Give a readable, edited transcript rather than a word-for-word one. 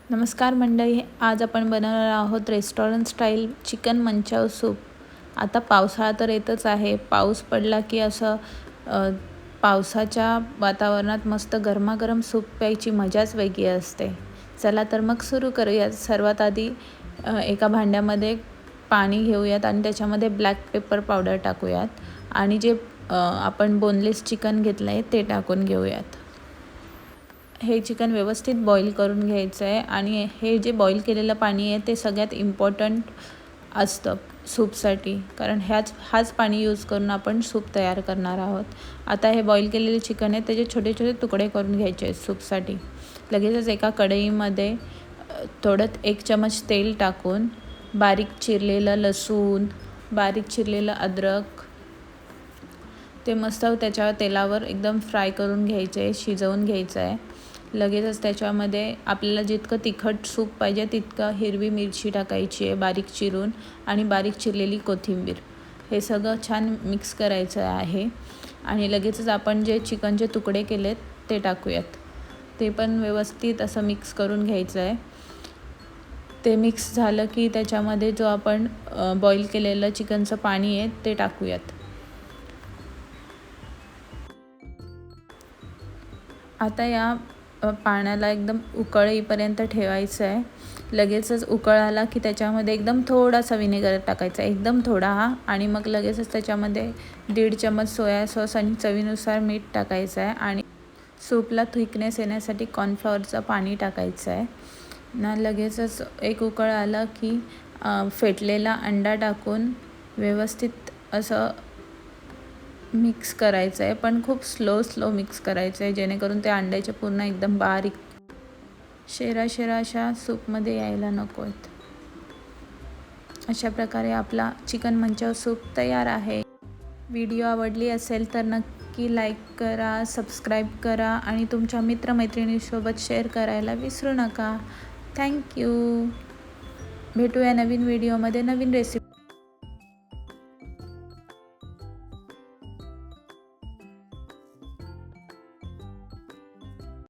नमस्कार मंडळी, आज आपण बनवणार आहोत restaurant style chicken Manchow soup. आता पावसाळा तर येतच आहे। पाऊस पडला की असं पावसाच्या वातावरणात मस्त गरमागरम सूप प्यायची मजाच वेगळी असते। चला तर मग सुरू करूयात। सर्वात आधी एका भांड्यामध्ये पाणी घेऊयात आणि त्याच्यामध्ये ब्लॅक पेपर पावडर टाकूयात आणि जे आपण बोनलेस चिकन घेतलं आहे ते टाकून घेऊयात। हे चिकन व्यवस्थित बॉईल करून घ्यायचं आहे आणि हे जे बॉईल केलेलं पाणी आहे ते सगळ्यात इम्पॉर्टंट असतं सूपसाठी, कारण हाच पाणी यूज करून आपण सूप तयार करणार आहोत। आता हे बॉईल केलेले चिकन आहे त्याचे छोटे छोटे तुकडे करून घ्यायचे आहेत सूपसाठी। लगेचच एका कढईमध्ये थोडं 1 चमच तेल टाकून बारीक चिरलेलं लसूण, बारीक चिरलेलं अद्रक ते मस्त त्याच्या तेलावर एकदम फ्राय करून घ्यायचे आहे, शिजवून घ्यायचं आहे। लगेचच त्याच्यामध्ये आपल्याला जितकं तिखट सूप पाहिजे तितकं हिरवी मिरची टाकायची आहे बारीक चिरून आणि बारीक चिरलेली कोथिंबीर। हे सगळं छान मिक्स करायचं आहे आणि लगेचच आपण जे चिकनचे तुकडे केलेत ते टाकूयात। ते पण व्यवस्थित असं मिक्स करून घ्यायचं आहे। ते मिक्स झालं की त्याच्यामध्ये जो आपण बॉईल केलेलं चिकनचं पाणी आहे ते टाकूयात। आता या पाण्याला एकदम उकळ येईपर्यंत ठेवायचं आहे। लगेचच उकळ आला की त्याच्यामध्ये एकदम थोडासा विनेगर टाकायचा, एकदम थोडा आणि मग लगेचच त्याच्यामध्ये 1.5 चमच सोया सॉस आणि चवीनुसार मीठ टाकायचं आहे आणि सूपला थिकनेस येण्यासाठी कॉर्नफ्लॉवरचं पाणी टाकायचं आहे ना। लगेचच एक उकळ आला की फेटलेला अंडा टाकून व्यवस्थित असं मिक्स करायचं आहे, पण खूप स्लो मिक्स करायचं आहे जेणेकरून ते अंड्याचे पूर्ण एकदम बारीक शेरा अशा सूपमध्ये यायला नको आहेत। अशा प्रकारे आपला चिकन मंचाव सूप तयार आहे। व्हिडिओ आवडली असेल तर नक्की लाईक करा, सबस्क्राईब करा आणि तुमच्या मित्रमैत्रिणींसोबत शेअर करायला विसरू नका। थँक्यू। भेटूया नवीन व्हिडिओमध्ये नवीन रेसिपी।